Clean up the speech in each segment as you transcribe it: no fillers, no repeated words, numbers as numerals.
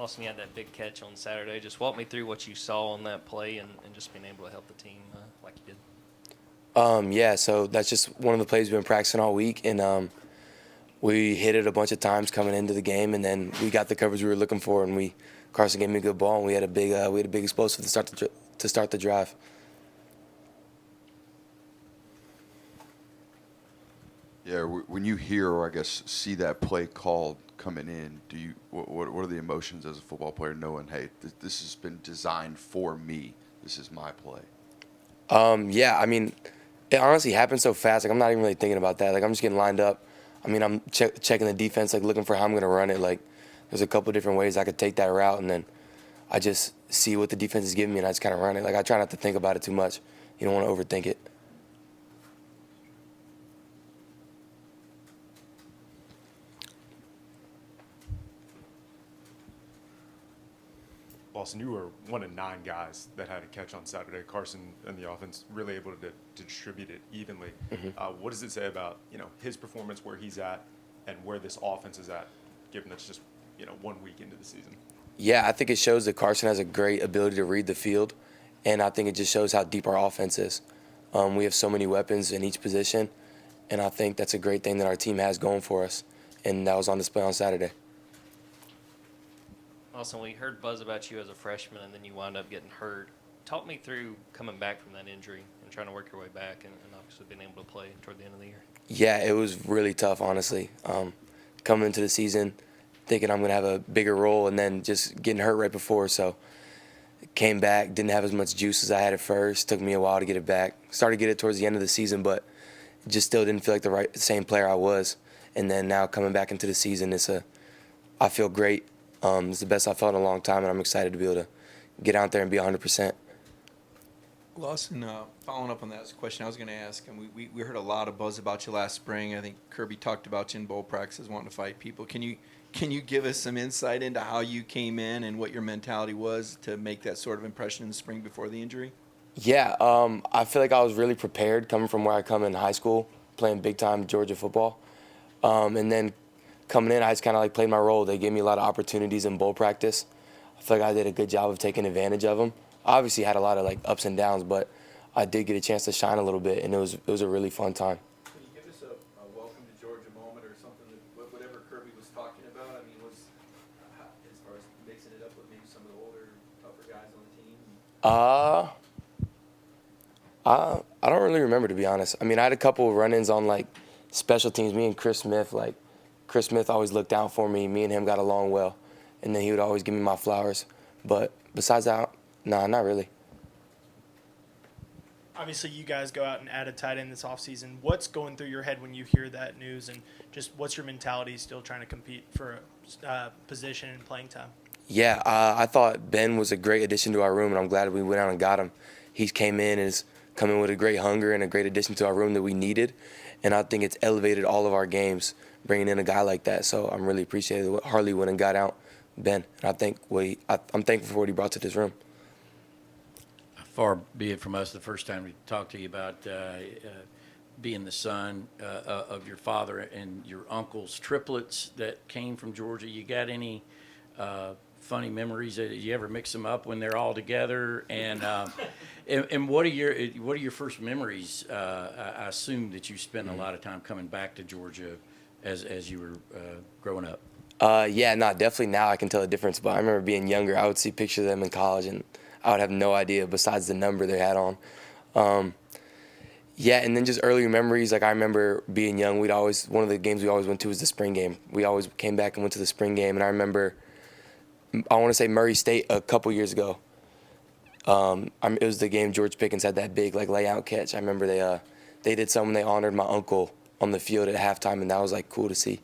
Austin, you had that big catch on Saturday. Just walk me through what you saw on that play and just being able to help the team like you did. Yeah, so that's just one of the plays we've been practicing all week, and we hit it a bunch of times coming into the game, and then we got the coverage we were looking for, and Carson gave me a good ball, and we had a big explosive to start the drive. Yeah, when you hear or I guess see that play called coming in, what are the emotions as a football player knowing, hey, this has been designed for me. This is my play. Yeah, I mean, it honestly happened so fast. Like I'm not even really thinking about that. Like I'm just getting lined up. I mean, I'm checking the defense, like looking for how I'm going to run it. Like there's a couple different ways I could take that route, and then I just see what the defense is giving me, and I just kind of run it. Like I try not to think about it too much. You don't want to overthink it. Lawson, you were one of 9 guys that had a catch on Saturday. Carson and the offense really able to distribute it evenly. Mm-hmm. What does it say about his performance, where he's at, and where this offense is at, given that's just 1 week into the season? Yeah, I think it shows that Carson has a great ability to read the field, and I think it just shows how deep our offense is. We have so many weapons in each position, and I think that's a great thing that our team has going for us, and that was on display on Saturday. Austin, we heard buzz about you as a freshman, and then you wound up getting hurt. Talk me through coming back from that injury and trying to work your way back and obviously being able to play toward the end of the year. Yeah, it was really tough, honestly. Coming into the season, thinking I'm going to have a bigger role, and then just getting hurt right before. So came back, didn't have as much juice as I had at first. Took me a while to get it back. Started to get it towards the end of the season, but just still didn't feel like the same player I was. And then now coming back into the season, I feel great. It's the best I've felt in a long time, and I'm excited to be able to get out there and be 100%. Lawson, following up on that question I was going to ask, and we heard a lot of buzz about you last spring. I think Kirby talked about you in bowl practices wanting to fight people. Can you give us some insight into how you came in and what your mentality was to make that sort of impression in the spring before the injury? Yeah, I feel like I was really prepared coming from where I come in high school, playing big-time Georgia football. And then coming in, I just kind of played my role. They gave me a lot of opportunities in bowl practice. I feel like I did a good job of taking advantage of them. I obviously had a lot of ups and downs, but I did get a chance to shine a little bit, and it was a really fun time. Can you give us a welcome to Georgia moment or something, whatever Kirby was talking about? I mean, as far as mixing it up with maybe some of the older, tougher guys on the team? I don't really remember, to be honest. I mean, I had a couple of run-ins on special teams. Me and Chris Smith, Chris Smith always looked out for me. Me and him got along well, and then he would always give me my flowers. But besides that, nah, not really. Obviously, you guys go out and add a tight end this offseason. What's going through your head when you hear that news, and just what's your mentality still trying to compete for a position and playing time? Yeah, I thought Ben was a great addition to our room, and I'm glad we went out and got him. He came in and is coming with a great hunger and a great addition to our room that we needed, and I think it's elevated all of our games bringing in a guy like that. So I'm really appreciative what Harley went and got out Ben, and I'm thankful for what he brought to this room. Far be it from us the first time we talked to you about being the son of your father and your uncle's triplets that came from Georgia. You got any funny memories? Did you ever mix them up when they're all together? And what are your first memories? I assume that you spent a lot of time coming back to Georgia as you were growing up. Yeah, no, definitely now I can tell the difference. But I remember being younger, I would see pictures of them in college, and I would have no idea besides the number they had on. Yeah, and then just earlier memories, I remember being young, one of the games we always went to was the spring game. We always came back and went to the spring game, and I remember, I want to say Murray State a couple years ago. It was the game George Pickens had that big layout catch. I remember they did something, they honored my uncle on the field at halftime, and that was cool to see.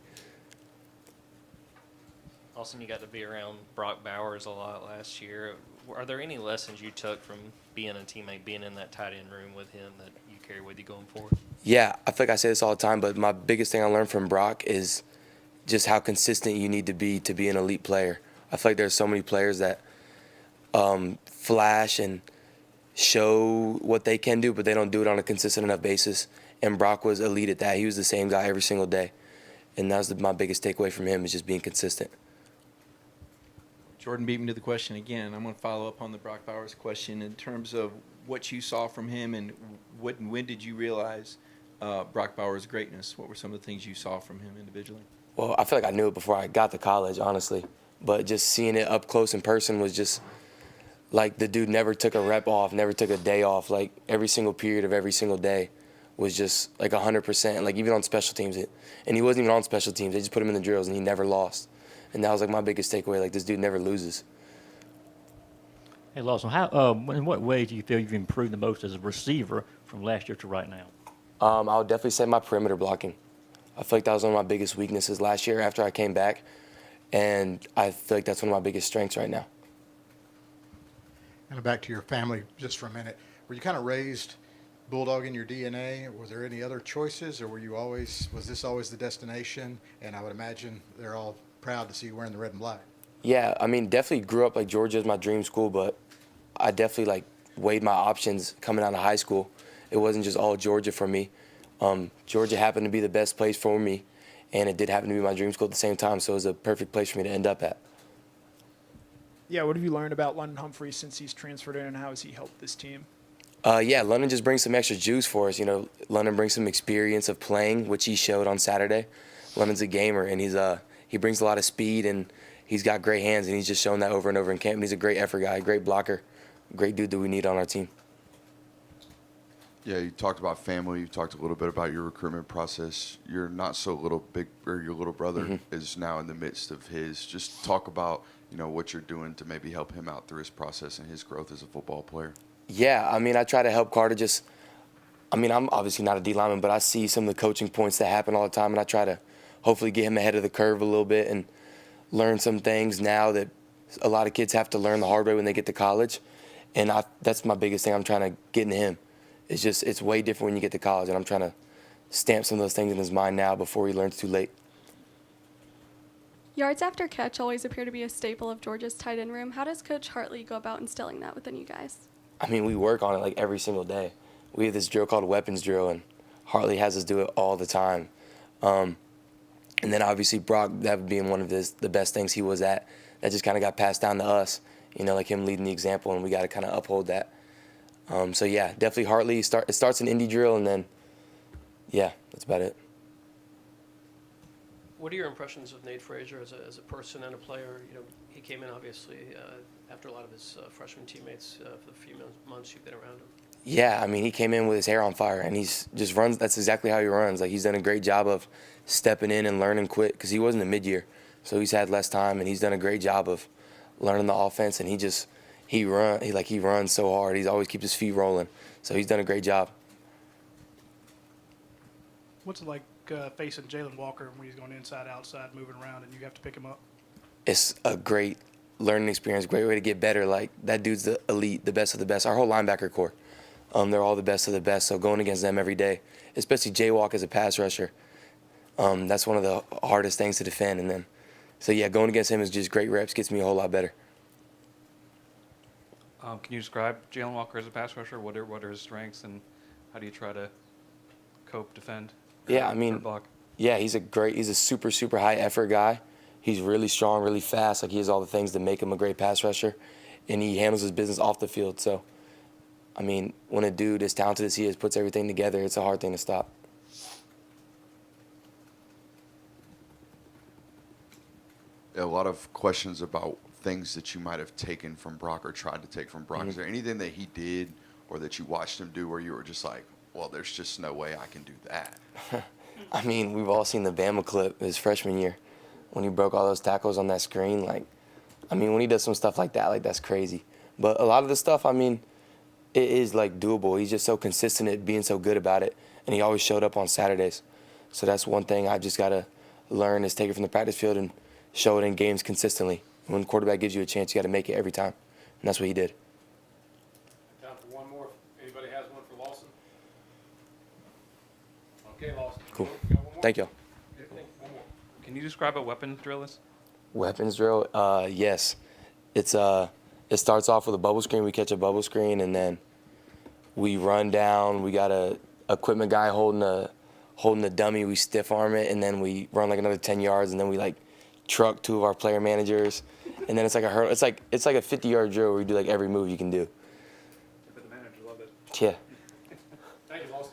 Austin, you got to be around Brock Bowers a lot last year. Are there any lessons you took from being a teammate, being in that tight end room with him that you carry with you going forward? Yeah, I feel like I say this all the time, but my biggest thing I learned from Brock is just how consistent you need to be an elite player. I feel like there's so many players that flash and show what they can do, but they don't do it on a consistent enough basis. And Brock was elite at that. He was the same guy every single day. And that was my biggest takeaway from him, is just being consistent. Jordan beat me to the question again. I'm going to follow up on the Brock Bowers question in terms of what you saw from him and when did you realize Brock Bowers' greatness? What were some of the things you saw from him individually? Well, I feel like I knew it before I got to college, honestly. But just seeing it up close in person was just like the dude never took a rep off, never took a day off. Like every single period of every single day was just like 100%. Like even on special teams, and he wasn't even on special teams. They just put him in the drills, and he never lost. And that was like my biggest takeaway. Like this dude never loses. Hey, Lawson, in what ways do you feel you've improved the most as a receiver from last year to right now? I would definitely say my perimeter blocking. I feel like that was one of my biggest weaknesses last year after I came back, and I feel like that's one of my biggest strengths right now. And back to your family just for a minute. Were you kind of raised Bulldog in your DNA? Were there any other choices, or was this always the destination? And I would imagine they're all proud to see you wearing the red and black. Yeah, I mean, definitely grew up like Georgia is my dream school, but I definitely like weighed my options coming out of high school. It wasn't just all Georgia for me. Georgia happened to be the best place for me, and it did happen to be my dream school at the same time, so it was a perfect place for me to end up at. Yeah, what have you learned about London Humphreys since he's transferred in, and how has he helped this team? London just brings some extra juice for us. You know, London brings some experience of playing, which he showed on Saturday. London's a gamer, and he brings a lot of speed, and he's got great hands, and he's just shown that over and over in camp. And he's a great effort guy, great blocker, great dude that we need on our team. Yeah, you talked about family. You talked a little bit about your recruitment process. Your your little brother is now in the midst of his. Just talk about, what you're doing to maybe help him out through his process and his growth as a football player. Yeah, I mean, I try to help Carter I'm obviously not a D lineman, but I see some of the coaching points that happen all the time, and I try to hopefully get him ahead of the curve a little bit and learn some things now that a lot of kids have to learn the hard way when they get to college. And that's my biggest thing I'm trying to get into him. It's way different when you get to college, and I'm trying to stamp some of those things in his mind now before he learns too late. Yards after catch always appear to be a staple of Georgia's tight end room. How does Coach Hartley go about instilling that within you guys? I mean, we work on it like every single day. We have this drill called weapons drill, and Hartley has us do it all the time. And then obviously Brock, that being one of the best things he was at, that just kind of got passed down to us, like him leading the example, and we got to kind of uphold that. So yeah, definitely Hartley. It starts an indie drill, and then, yeah, that's about it. What are your impressions of Nate Frazier as a person and a player? He came in obviously after a lot of his freshman teammates for the few months you've been around him. Yeah, I mean, he came in with his hair on fire, and he's just runs. That's exactly how he runs. Like, he's done a great job of stepping in and learning quick because he wasn't a mid-year, so he's had less time, and he's done a great job of learning the offense. And he runs so hard. He always keeps his feet rolling, so he's done a great job. What's it like facing Jalon Walker when he's going inside, outside, moving around, and you have to pick him up? It's a great learning experience, great way to get better. Like, that dude's the elite, the best of the best. Our whole linebacker corps, they're all the best of the best. So going against them every day, especially J-Walk as a pass rusher, that's one of the hardest things to defend. And then, so yeah, going against him is just great reps, gets me a whole lot better. Can you describe Jalon Walker as a pass rusher? What are his strengths, and how do you try to cope, defend? Yeah, I mean, yeah, he's a super, super high effort guy. He's really strong, really fast. Like, he has all the things to make him a great pass rusher, and he handles his business off the field. So, I mean, when a dude as talented as he is puts everything together, it's a hard thing to stop. A lot of questions about things that you might have taken from Brock or tried to take from Brock. Mm-hmm. Is there anything that he did or that you watched him do where you were just like, well, there's just no way I can do that? I mean, we've all seen the Bama clip his freshman year when he broke all those tackles on that screen. Like, I mean, when he does some stuff like that, like, that's crazy. But a lot of the stuff, I mean, it is, like, doable. He's just so consistent at being so good about it, and he always showed up on Saturdays. So that's one thing I've just got to learn is take it from the practice field and show it in games consistently. When the quarterback gives you a chance, you got to make it every time, and that's what he did. Time for one more. Anybody has one for Lawson? Okay, Lawson. Cool. You got one more? Thank you. One more. Can you describe a weapons drill is? Weapons drill? Yes. It starts off with a bubble screen. We catch a bubble screen, and then we run down. We got a equipment guy holding a dummy. We stiff arm it, and then we run like another 10 yards, and then we like truck two of our player managers, and then it's like a hurdle. It's like a 50-yard drill where you do like every move you can do. But the manager loved it. Yeah. Thank you, Lawson.